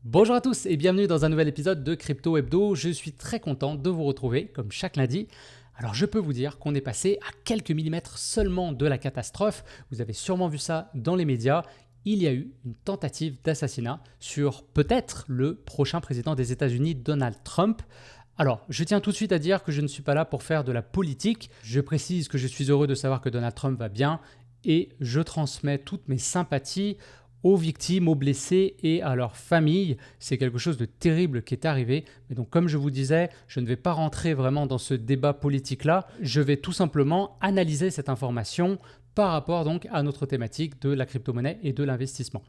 Bonjour à tous et bienvenue dans un nouvel épisode de Crypto Hebdo. Je suis très content de vous retrouver comme chaque lundi. Alors je peux vous dire qu'on est passé à quelques millimètres seulement de la catastrophe. Vous avez sûrement vu ça dans les médias. Il y a eu une tentative d'assassinat sur peut-être le prochain président des États-Unis, Donald Trump. Alors, je tiens tout de suite à dire que je ne suis pas là pour faire de la politique. Je précise que je suis heureux de savoir que Donald Trump va bien et je transmets toutes mes sympathies aux victimes, aux blessés et à leurs familles. C'est quelque chose de terrible qui est arrivé. Mais donc, comme je vous disais, je ne vais pas rentrer vraiment dans ce débat politique-là. Je vais tout simplement analyser cette information par rapport donc à notre thématique de la crypto-monnaie et de l'investissement.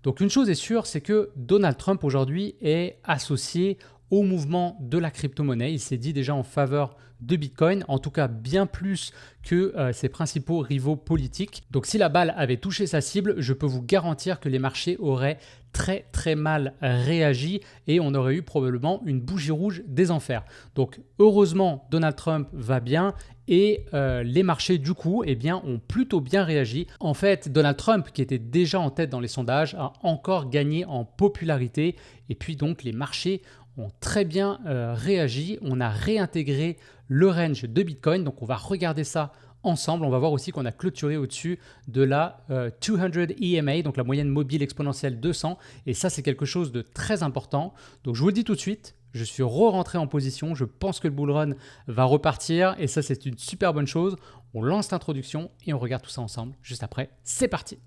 Donc, une chose est sûre, c'est que Donald Trump aujourd'hui est associé au mouvement de la crypto-monnaie. Il s'est dit déjà en faveur de Bitcoin, en tout cas bien plus que ses principaux rivaux politiques. Donc si la balle avait touché sa cible, je peux vous garantir que les marchés auraient très mal réagi et on aurait eu probablement une bougie rouge des enfers. Donc heureusement, Donald Trump va bien et les marchés du coup ont plutôt bien réagi. En fait, Donald Trump, qui était déjà en tête dans les sondages, a encore gagné en popularité et puis donc les marchés ont très bien réagi. On a réintégré le range de Bitcoin. Donc, on va regarder ça ensemble. On va voir aussi qu'on a clôturé au-dessus de la 200 EMA, donc la moyenne mobile exponentielle 200. Et ça, c'est quelque chose de très important. Donc, je vous le dis tout de suite, je suis re-rentré en position. Je pense que le bull run va repartir. Et ça, c'est une super bonne chose. On lance l'introduction et on regarde tout ça ensemble juste après. C'est parti!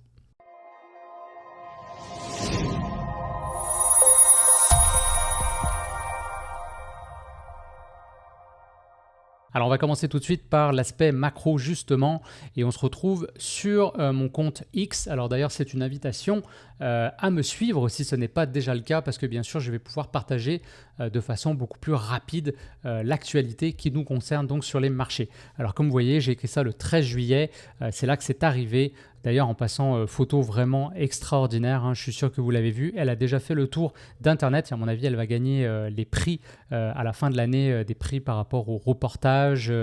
Alors on va commencer tout de suite par l'aspect macro justement et on se retrouve sur mon compte X. Alors d'ailleurs c'est une invitation à me suivre si ce n'est pas déjà le cas parce que bien sûr je vais pouvoir partager de façon beaucoup plus rapide l'actualité qui nous concerne donc sur les marchés. Alors comme vous voyez j'ai écrit ça le 13 juillet, c'est là que c'est arrivé. D'ailleurs, en passant, photo vraiment extraordinaire, hein, je suis sûr que vous l'avez vu. Elle a déjà fait le tour d'Internet et à mon avis, elle va gagner les prix à la fin de l'année, des prix par rapport au reportage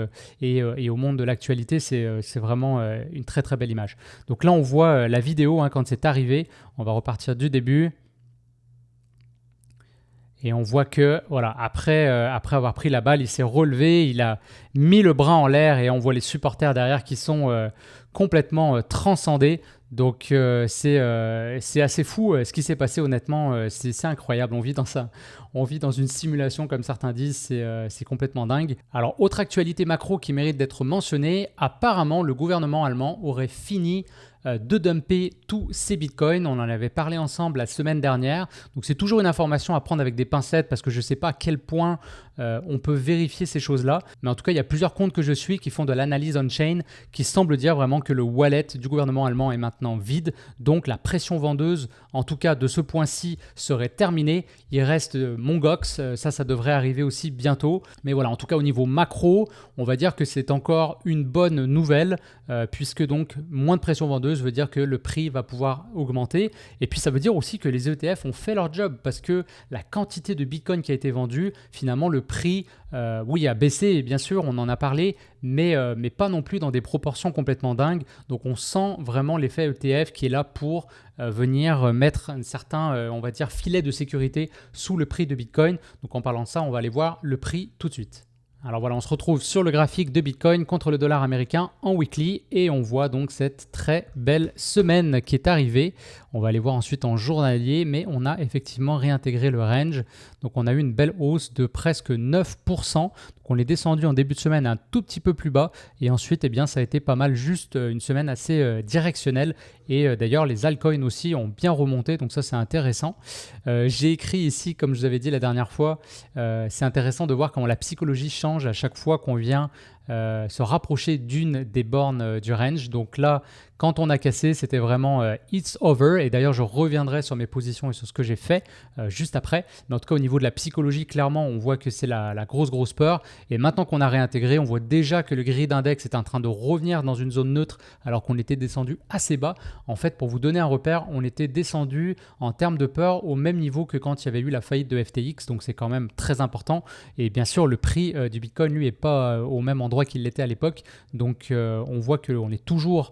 et au monde de l'actualité. C'est vraiment une très belle image. Donc là, on voit la vidéo hein, quand c'est arrivé. On va repartir du début. Et on voit que, voilà, après avoir pris la balle, il s'est relevé, il a mis le bras en l'air et on voit les supporters derrière qui sont complètement transcendés. Donc, c'est assez fou ce qui s'est passé, honnêtement, c'est incroyable. On vit dans une simulation, comme certains disent, c'est complètement dingue. Alors, autre actualité macro qui mérite d'être mentionnée, apparemment, le gouvernement allemand aurait fini de dumper tous ces bitcoins. On en avait parlé ensemble la semaine dernière. Donc c'est toujours une information à prendre avec des pincettes parce que je ne sais pas à quel point on peut vérifier ces choses-là. Mais en tout cas, il y a plusieurs comptes que je suis qui font de l'analyse on-chain qui semblent dire vraiment que le wallet du gouvernement allemand est maintenant vide. Donc la pression vendeuse, en tout cas de ce point-ci, serait terminée. Il reste Mongox. Ça devrait arriver aussi bientôt. Mais voilà, en tout cas au niveau macro, on va dire que c'est encore une bonne nouvelle puisque donc moins de pression vendeuse veut dire que le prix va pouvoir augmenter. Et puis ça veut dire aussi que les ETF ont fait leur job parce que la quantité de Bitcoin qui a été vendue, finalement le prix, oui, a baissé, et bien sûr, on en a parlé, mais pas non plus dans des proportions complètement dingues. Donc on sent vraiment l'effet ETF qui est là pour venir mettre un certain, on va dire, filet de sécurité sous le prix de Bitcoin. Donc en parlant de ça, on va aller voir le prix tout de suite. Alors voilà, on se retrouve sur le graphique de Bitcoin contre le dollar américain en weekly et on voit donc cette très belle semaine qui est arrivée. On va aller voir ensuite en journalier, mais on a effectivement réintégré le range. Donc on a eu une belle hausse de presque 9%. Donc on est descendu en début de semaine un tout petit peu plus bas et ensuite ça a été pas mal, juste une semaine assez directionnelle. Et d'ailleurs les altcoins aussi ont bien remonté, donc ça c'est intéressant. J'ai écrit ici, comme je vous avais dit la dernière fois, c'est intéressant de voir comment la psychologie change à chaque fois qu'on vient se rapprocher d'une des bornes du range. Donc là, quand on a cassé, c'était vraiment it's over. Et d'ailleurs, je reviendrai sur mes positions et sur ce que j'ai fait juste après. Mais en tout cas, au niveau de la psychologie, clairement, on voit que c'est la grosse peur. Et maintenant qu'on a réintégré, on voit déjà que le grid index est en train de revenir dans une zone neutre alors qu'on était descendu assez bas. En fait, pour vous donner un repère, on était descendu en termes de peur au même niveau que quand il y avait eu la faillite de FTX. Donc, c'est quand même très important. Et bien sûr, le prix du Bitcoin, lui, n'est pas au même endroit qu'il l'était à l'époque. Donc, on voit qu'on est toujours...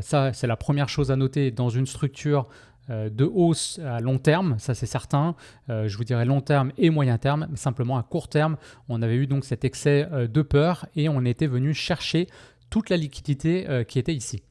ça, c'est la première chose à noter dans une structure de hausse à long terme, ça c'est certain. Je vous dirais long terme et moyen terme, mais simplement à court terme, on avait eu donc cet excès de peur et on était venu chercher toute la liquidité qui était ici.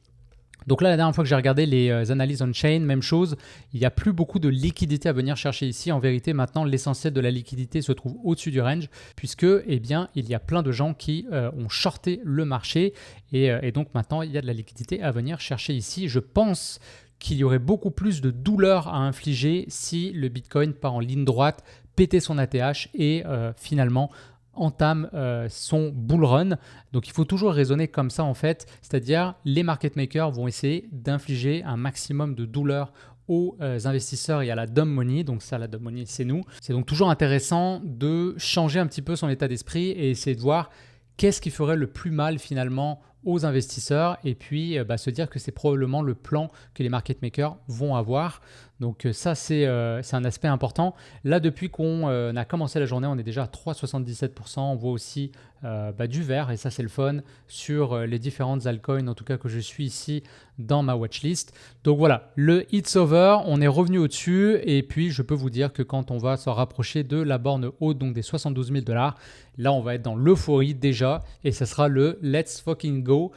Donc là, la dernière fois que j'ai regardé les analyses on-chain, même chose, il n'y a plus beaucoup de liquidité à venir chercher ici. En vérité, maintenant, l'essentiel de la liquidité se trouve au-dessus du range puisque, eh bien, il y a plein de gens qui ont shorté le marché et donc maintenant, il y a de la liquidité à venir chercher ici. Je pense qu'il y aurait beaucoup plus de douleur à infliger si le Bitcoin part en ligne droite, pétait son ATH et finalement entame son bull run. Donc il faut toujours raisonner comme ça en fait, c'est-à-dire les market makers vont essayer d'infliger un maximum de douleur aux investisseurs et à la dumb money. Donc ça, la dumb money, c'est nous. C'est donc toujours intéressant de changer un petit peu son état d'esprit et essayer de voir qu'est-ce qui ferait le plus mal finalement aux investisseurs et puis se dire que c'est probablement le plan que les market makers vont avoir. Donc ça, c'est un aspect important. Là, depuis qu'on a commencé la journée, on est déjà à 3,77%. On voit aussi du vert et ça, c'est le fun sur les différentes altcoins, en tout cas que je suis ici dans ma watchlist. Donc voilà, le it's over, on est revenu au-dessus et puis je peux vous dire que quand on va se rapprocher de la borne haute, donc des 72 000 $, là, on va être dans l'euphorie déjà et ça sera le let's fucking go.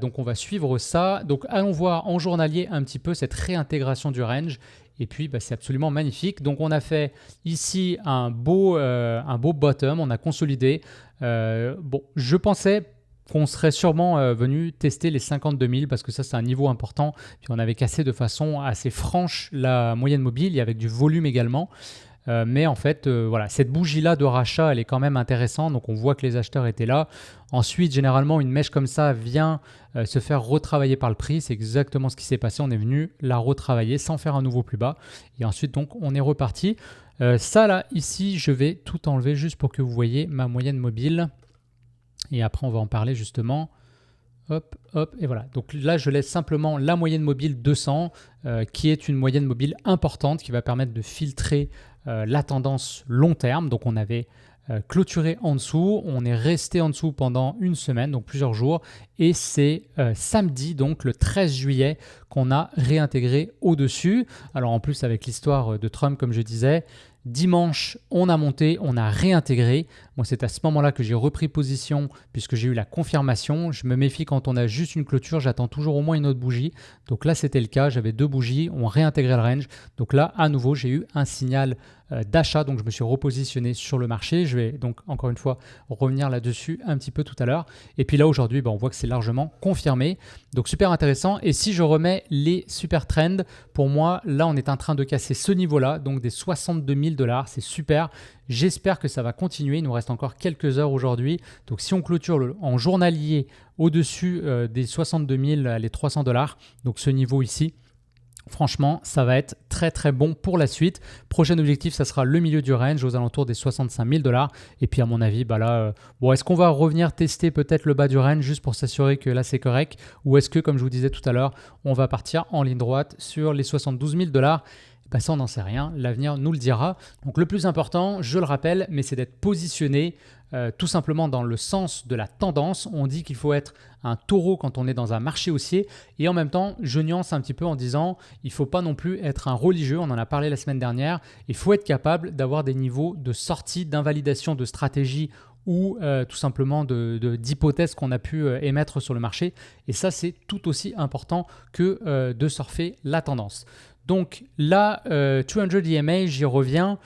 Donc on va suivre ça. Donc allons voir en journalier un petit peu cette réintégration du range. Et puis, c'est absolument magnifique. Donc, on a fait ici un beau bottom. On a consolidé. Je pensais qu'on serait sûrement venu tester les 52 000 parce que ça, c'est un niveau important. Puis, on avait cassé de façon assez franche la moyenne mobile et avec du volume également. Mais en fait, voilà, cette bougie-là de rachat, elle est quand même intéressante. Donc, on voit que les acheteurs étaient là. Ensuite, généralement, une mèche comme ça vient se faire retravailler par le prix. C'est exactement ce qui s'est passé. On est venu la retravailler sans faire un nouveau plus bas. Et ensuite, donc, on est reparti. Ça, là, ici, je vais tout enlever juste pour que vous voyez ma moyenne mobile. Et après, on va en parler justement. Hop, hop, et voilà. Donc là, je laisse simplement la moyenne mobile 200, qui est une moyenne mobile importante, qui va permettre de filtrer la tendance long terme. Donc on avait clôturé en dessous, on est resté en dessous pendant une semaine, donc plusieurs jours, et c'est samedi, donc le 13 juillet, qu'on a réintégré au-dessus. Alors en plus avec l'histoire de Trump, comme je disais, dimanche, on a monté, on a réintégré. Moi, c'est à ce moment-là que j'ai repris position puisque j'ai eu la confirmation. Je me méfie quand on a juste une clôture, j'attends toujours au moins une autre bougie. Donc là, c'était le cas. J'avais 2 bougies, on réintégrait le range. Donc là, à nouveau, j'ai eu un signal d'achat. Donc je me suis repositionné sur le marché. Je vais donc encore une fois revenir là-dessus un petit peu tout à l'heure. Et puis là, aujourd'hui, on voit que c'est largement confirmé. Donc super intéressant. Et si je remets les super trends, pour moi, là, on est en train de casser ce niveau-là, donc des 62 000 $. C'est super. J'espère que ça va continuer. Il nous reste encore quelques heures aujourd'hui. Donc, si on clôture en journalier au-dessus des 62 000, les 300 $, donc ce niveau ici, franchement, ça va être très très bon pour la suite. Prochain objectif, ça sera le milieu du range aux alentours des 65 000 $. Et puis à mon avis, est-ce qu'on va revenir tester peut-être le bas du range juste pour s'assurer que là c'est correct, ou est-ce que, comme je vous disais tout à l'heure, on va partir en ligne droite sur les 72 000 $? Ça, on n'en sait rien. L'avenir nous le dira. Donc le plus important, je le rappelle, mais c'est d'être positionné tout simplement dans le sens de la tendance. On dit qu'il faut être un taureau quand on est dans un marché haussier. Et en même temps, je nuance un petit peu en disant il ne faut pas non plus être un religieux. On en a parlé la semaine dernière. Il faut être capable d'avoir des niveaux de sortie, d'invalidation de stratégie ou tout simplement d'hypothèses qu'on a pu émettre sur le marché. Et ça, c'est tout aussi important que de surfer la tendance. Donc là, 200 EMA, j'y reviens.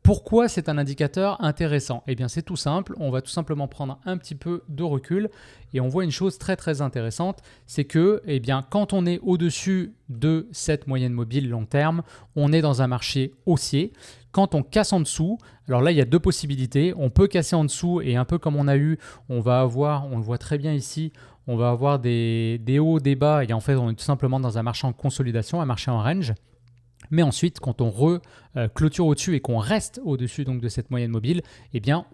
Pourquoi c'est un indicateur intéressant? Eh bien, c'est tout simple. On va tout simplement prendre un petit peu de recul et on voit une chose très très intéressante, c'est que quand on est au-dessus de cette moyenne mobile long terme, on est dans un marché haussier. Quand on casse en dessous, alors là, il y a 2 possibilités. On peut casser en dessous et un peu comme on a eu, on va avoir, on le voit très bien ici, on va avoir des hauts, des bas et en fait, on est tout simplement dans un marché en consolidation, un marché en range. Mais ensuite, quand on clôture au-dessus et qu'on reste au-dessus donc de cette moyenne mobile,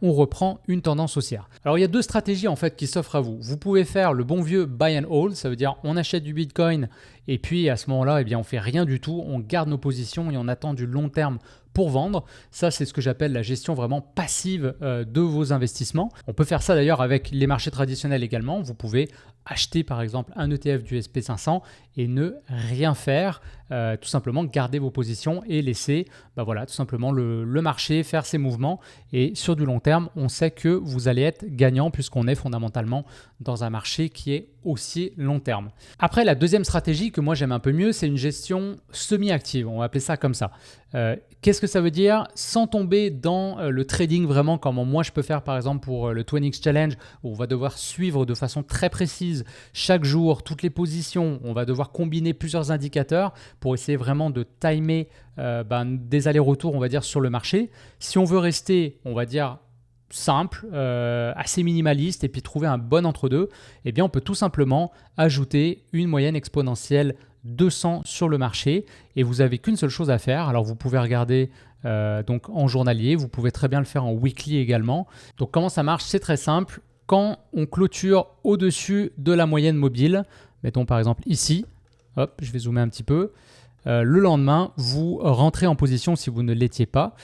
on reprend une tendance haussière. Alors, il y a 2 stratégies en fait qui s'offrent à vous. Vous pouvez faire le bon vieux buy and hold, ça veut dire on achète du Bitcoin et puis à ce moment-là, on fait rien du tout, on garde nos positions et on attend du long terme pour vendre. Ça, c'est ce que j'appelle la gestion vraiment passive de vos investissements. On peut faire ça d'ailleurs avec les marchés traditionnels également. Vous pouvez acheter par exemple un ETF du SP500 et ne rien faire, tout simplement garder vos positions et laisser tout simplement le marché faire ses mouvements. Et sur du long terme, on sait que vous allez être gagnant puisqu'on est fondamentalement dans un marché qui est haussier long terme. Après, la deuxième stratégie que moi j'aime un peu mieux, c'est une gestion semi-active. On va appeler ça comme ça. Qu'est-ce que ça veut dire? Sans tomber dans le trading vraiment comme moi je peux faire par exemple pour le 20x Challenge, où on va devoir suivre de façon très précise chaque jour toutes les positions. On va devoir combiner plusieurs indicateurs pour essayer vraiment de timer des allers-retours, on va dire, sur le marché. Si on veut rester, on va dire, simple, assez minimaliste et puis trouver un bon entre-deux, eh bien on peut tout simplement ajouter une moyenne exponentielle 200 sur le marché et vous n'avez qu'une seule chose à faire. Alors vous pouvez regarder donc en journalier, vous pouvez très bien le faire en weekly également. Donc comment ça marche? C'est très simple. Quand on clôture au-dessus de la moyenne mobile, mettons par exemple ici, hop, je vais zoomer un petit peu, le lendemain, vous rentrez en position si vous ne l'étiez pas.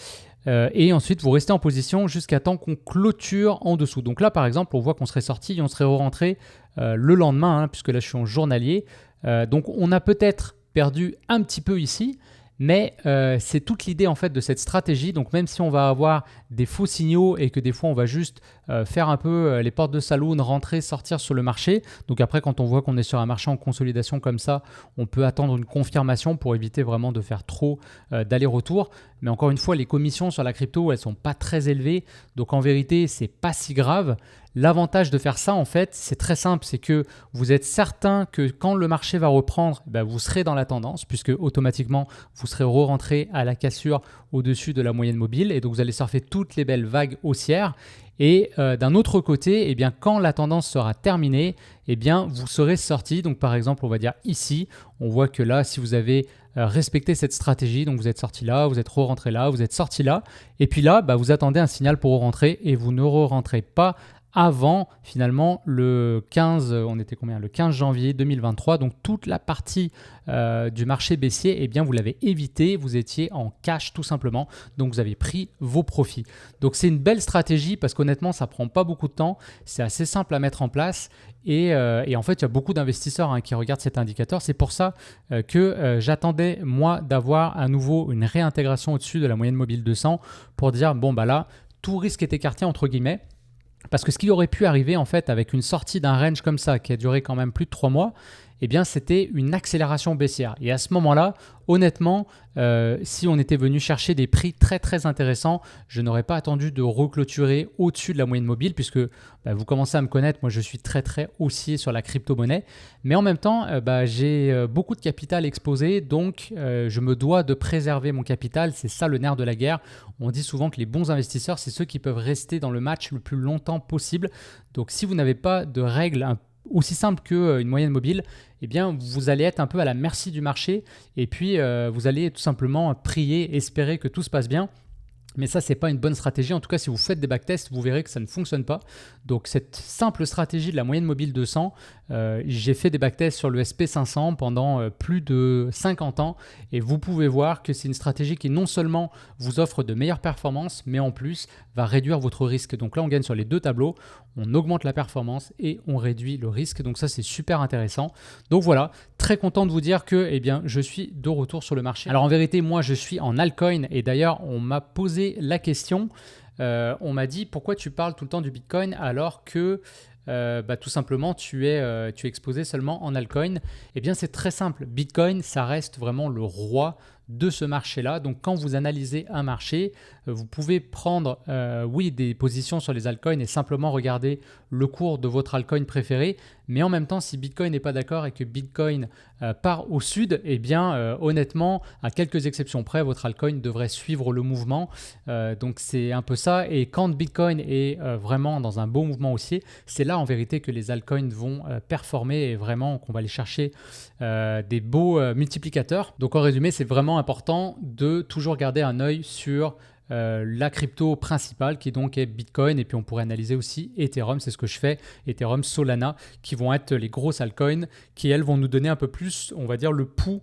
Et ensuite, vous restez en position jusqu'à temps qu'on clôture en dessous. Donc là, par exemple, on voit qu'on serait sorti et on serait rentré le lendemain, puisque là, je suis en journalier. Donc, on a peut-être perdu un petit peu ici, mais c'est toute l'idée en fait de cette stratégie. Donc, même si on va avoir des faux signaux et que des fois, on va juste faire un peu les portes de saloon, rentrer, sortir sur le marché. Donc après, quand on voit qu'on est sur un marché en consolidation comme ça, on peut attendre une confirmation pour éviter vraiment de faire trop d'aller-retour. Mais encore une fois, les commissions sur la crypto, elles ne sont pas très élevées. Donc en vérité, ce n'est pas si grave. L'avantage de faire ça, en fait, c'est très simple. C'est que vous êtes certain que quand le marché va reprendre, vous serez dans la tendance puisque automatiquement, vous serez re-rentré à la cassure au-dessus de la moyenne mobile. Et donc, vous allez surfer toutes les belles vagues haussières. Et d'un autre côté, quand la tendance sera terminée, vous serez sorti. Donc par exemple, on va dire ici, on voit que là, si vous avez respecté cette stratégie, donc vous êtes sorti là, vous êtes re-rentré là, vous êtes sorti là. Et puis là, vous attendez un signal pour re-rentrer et vous ne re-rentrez pas avant finalement le 15, on était combien? Le 15 janvier 2023. Donc toute la partie du marché baissier, vous l'avez évité, vous étiez en cash tout simplement. Donc vous avez pris vos profits. Donc c'est une belle stratégie parce qu'honnêtement, ça ne prend pas beaucoup de temps. C'est assez simple à mettre en place. Et en fait, il y a beaucoup d'investisseurs qui regardent cet indicateur. C'est pour ça que j'attendais, moi, d'avoir à nouveau une réintégration au-dessus de la moyenne mobile 200 pour dire, là, tout risque est écarté entre guillemets. Parce que ce qui aurait pu arriver en fait avec une sortie d'un range comme ça qui a duré quand même plus de 3 mois, c'était une accélération baissière. Et à ce moment-là, honnêtement, si on était venu chercher des prix très très intéressants, je n'aurais pas attendu de reclôturer au-dessus de la moyenne mobile puisque vous commencez à me connaître, moi je suis très très haussier sur la crypto-monnaie. Mais en même temps, j'ai beaucoup de capital exposé, donc je me dois de préserver mon capital. C'est ça le nerf de la guerre. On dit souvent que les bons investisseurs, c'est ceux qui peuvent rester dans le match le plus longtemps possible. Donc si vous n'avez pas de règles aussi simple qu'une moyenne mobile, vous allez être un peu à la merci du marché et puis vous allez tout simplement prier, espérer que tout se passe bien. Mais ça, ce n'est pas une bonne stratégie. En tout cas, si vous faites des backtests, vous verrez que ça ne fonctionne pas. Donc, cette simple stratégie de la moyenne mobile 200, j'ai fait des backtests sur le SP500 pendant plus de 50 ans. Et vous pouvez voir que c'est une stratégie qui non seulement vous offre de meilleures performances, mais en plus va réduire votre risque. Donc là, on gagne sur les deux tableaux. On augmente la performance et on réduit le risque. Donc ça, c'est super intéressant. Donc voilà, très content de vous dire que je suis de retour sur le marché. Alors en vérité, moi, je suis en altcoin. Et d'ailleurs, on m'a posé la question. On m'a dit pourquoi tu parles tout le temps du Bitcoin alors que tout simplement tu es exposé seulement en altcoin. C'est très simple. Bitcoin, ça reste vraiment le roi de ce marché-là. Donc quand vous analysez un marché, vous pouvez prendre des positions sur les altcoins et simplement regarder le cours de votre altcoin préféré. Mais en même temps, si Bitcoin n'est pas d'accord et que Bitcoin part au sud, honnêtement, à quelques exceptions près, votre altcoin devrait suivre le mouvement. Donc c'est un peu ça. Et quand Bitcoin est vraiment dans un beau mouvement haussier, c'est là en vérité que les altcoins vont performer et vraiment qu'on va aller chercher des beaux multiplicateurs. Donc en résumé, c'est vraiment important de toujours garder un œil sur la crypto principale qui donc est Bitcoin, et puis on pourrait analyser aussi Ethereum, c'est ce que je fais, Ethereum, Solana, qui vont être les grosses altcoins qui elles vont nous donner un peu plus, on va dire, le pouls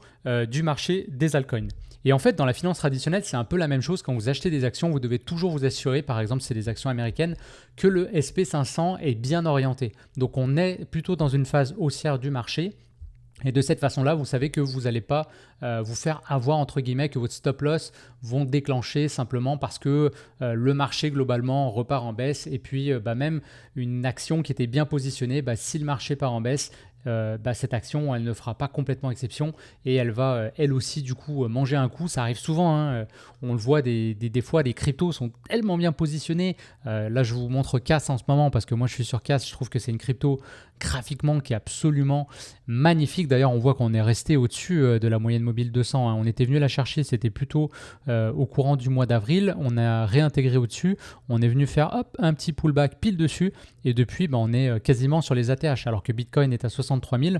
du marché des altcoins. Et en fait, dans la finance traditionnelle, c'est un peu la même chose. Quand vous achetez des actions, vous devez toujours vous assurer, par exemple, c'est des actions américaines, que le SP500 est bien orienté. Donc, on est plutôt dans une phase haussière du marché. Et de cette façon-là, vous savez que vous n'allez pas vous faire avoir, entre guillemets, que votre stop-loss vont déclencher simplement parce que le marché globalement repart en baisse. Et puis, même une action qui était bien positionnée, si le marché part en baisse, cette action, elle ne fera pas complètement exception et elle va, elle aussi, du coup, manger un coup. Ça arrive souvent, hein. On le voit des fois, les cryptos sont tellement bien positionnés. Là, je vous montre CAS en ce moment parce que moi, je suis sur CAS. Je trouve que c'est une crypto graphiquement qui est absolument magnifique. D'ailleurs, on voit qu'on est resté au-dessus de la moyenne mobile 200. Hein. On était venu la chercher, c'était plutôt au courant du mois d'avril. On a réintégré au-dessus. On est venu faire un petit pullback pile dessus. Et depuis, on est quasiment sur les ATH. Alors que Bitcoin est à 63 000.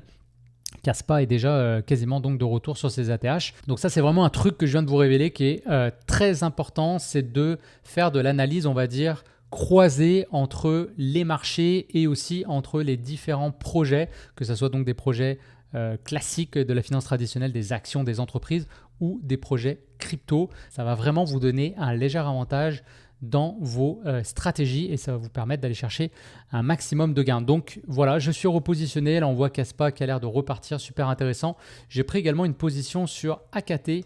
Kaspa est déjà quasiment donc de retour sur ses ATH. Donc ça, c'est vraiment un truc que je viens de vous révéler qui est très important. C'est de faire de l'analyse, on va dire, croisée entre les marchés et aussi entre les différents projets, que ce soit donc des projets classiques de la finance traditionnelle, des actions des entreprises ou des projets crypto. Ça va vraiment vous donner un léger avantage dans vos stratégies et ça va vous permettre d'aller chercher un maximum de gains. Donc voilà, je suis repositionné. Là, on voit Kaspa qui a l'air de repartir, super intéressant. J'ai pris également une position sur AKT.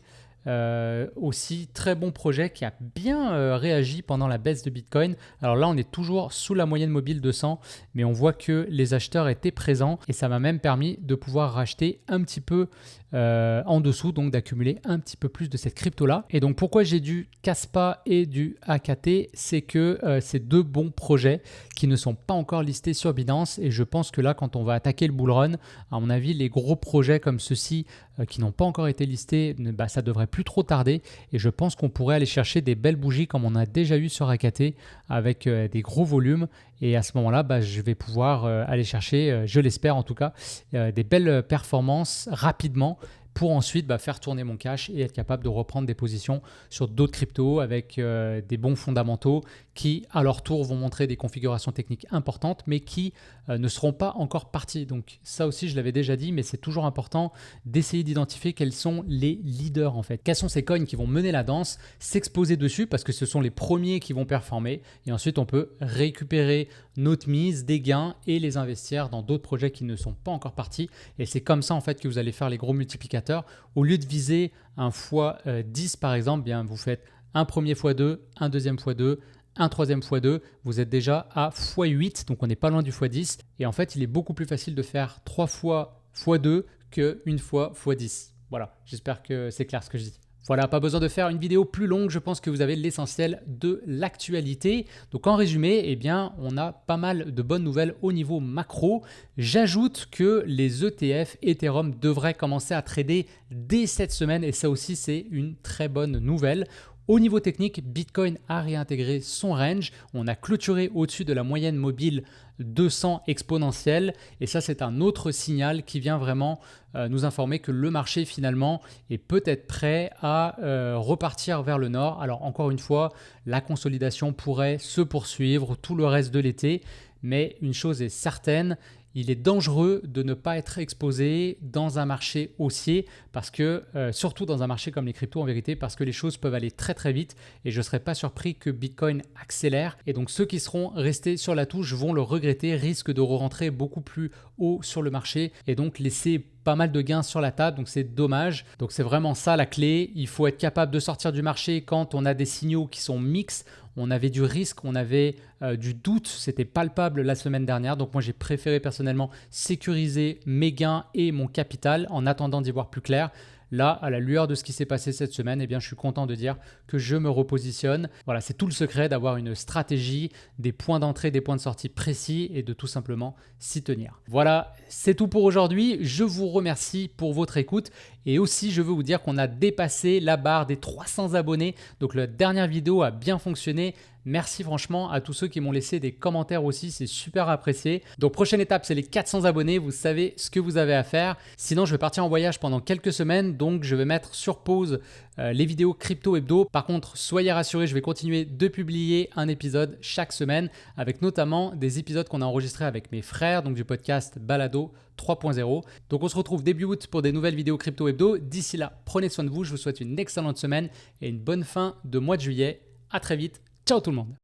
Aussi très bon projet qui a bien réagi pendant la baisse de Bitcoin. Alors là, on est toujours sous la moyenne mobile 200, mais on voit que les acheteurs étaient présents et ça m'a même permis de pouvoir racheter un petit peu en dessous, donc d'accumuler un petit peu plus de cette crypto-là. Et donc pourquoi j'ai du Kaspa et du AKT, c'est que c'est deux bons projets qui ne sont pas encore listés sur Binance et je pense que là, quand on va attaquer le bull run, à mon avis, les gros projets comme ceux-ci qui n'ont pas encore été listés, ça devrait plus trop tarder et je pense qu'on pourrait aller chercher des belles bougies comme on a déjà eu sur AKT avec des gros volumes et à ce moment-là, je vais pouvoir aller chercher, je l'espère en tout cas, des belles performances rapidement pour ensuite faire tourner mon cash et être capable de reprendre des positions sur d'autres cryptos avec des bons fondamentaux qui, à leur tour, vont montrer des configurations techniques importantes, mais qui ne seront pas encore parties. Donc ça aussi, je l'avais déjà dit, mais c'est toujours important d'essayer d'identifier quels sont les leaders en fait. Quels sont ces coins qui vont mener la danse, s'exposer dessus parce que ce sont les premiers qui vont performer et ensuite on peut récupérer notre mise, des gains et les investir dans d'autres projets qui ne sont pas encore partis. Et c'est comme ça en fait que vous allez faire les gros multiplicateurs. Au lieu de viser un x10 par exemple, vous faites un premier x2, un deuxième x2, un troisième x2, vous êtes déjà à x8, donc on n'est pas loin du x10. Et en fait, il est beaucoup plus facile de faire 3 fois x2 qu'une fois x10. Voilà, j'espère que c'est clair ce que je dis. Voilà, pas besoin de faire une vidéo plus longue, je pense que vous avez l'essentiel de l'actualité. Donc en résumé, on a pas mal de bonnes nouvelles au niveau macro. J'ajoute que les ETF Ethereum devraient commencer à trader dès cette semaine et ça aussi c'est une très bonne nouvelle. Au niveau technique, Bitcoin a réintégré son range. On a clôturé au-dessus de la moyenne mobile 200 exponentielle. Et ça, c'est un autre signal qui vient vraiment nous informer que le marché finalement est peut-être prêt à repartir vers le nord. Alors encore une fois, la consolidation pourrait se poursuivre tout le reste de l'été. Mais une chose est certaine, il est dangereux de ne pas être exposé dans un marché haussier parce que, surtout dans un marché comme les cryptos en vérité, parce que les choses peuvent aller très très vite et je ne serais pas surpris que Bitcoin accélère. Et donc ceux qui seront restés sur la touche vont le regretter, risquent de rentrer beaucoup plus haut sur le marché et donc laisser pas mal de gains sur la table, donc c'est dommage. Donc c'est vraiment ça la clé, il faut être capable de sortir du marché quand on a des signaux qui sont mixtes. On avait du risque, on avait du doute, c'était palpable la semaine dernière. Donc moi j'ai préféré personnellement sécuriser mes gains et mon capital en attendant d'y voir plus clair. Là, à la lueur de ce qui s'est passé cette semaine, je suis content de dire que je me repositionne. Voilà, c'est tout le secret d'avoir une stratégie, des points d'entrée, des points de sortie précis et de tout simplement s'y tenir. Voilà, c'est tout pour aujourd'hui. Je vous remercie pour votre écoute et aussi je veux vous dire qu'on a dépassé la barre des 300 abonnés. Donc la dernière vidéo a bien fonctionné. Merci franchement à tous ceux qui m'ont laissé des commentaires aussi, c'est super apprécié. Donc prochaine étape, c'est les 400 abonnés, vous savez ce que vous avez à faire. Sinon, je vais partir en voyage pendant quelques semaines, donc je vais mettre sur pause les vidéos crypto hebdo. Par contre, soyez rassurés, je vais continuer de publier un épisode chaque semaine avec notamment des épisodes qu'on a enregistrés avec mes frères, donc du podcast Balado 3.0. Donc on se retrouve début août pour des nouvelles vidéos crypto hebdo. dos. D'ici là, prenez soin de vous. Je vous souhaite une excellente semaine et une bonne fin de mois de juillet. À très vite. Ciao tout le monde.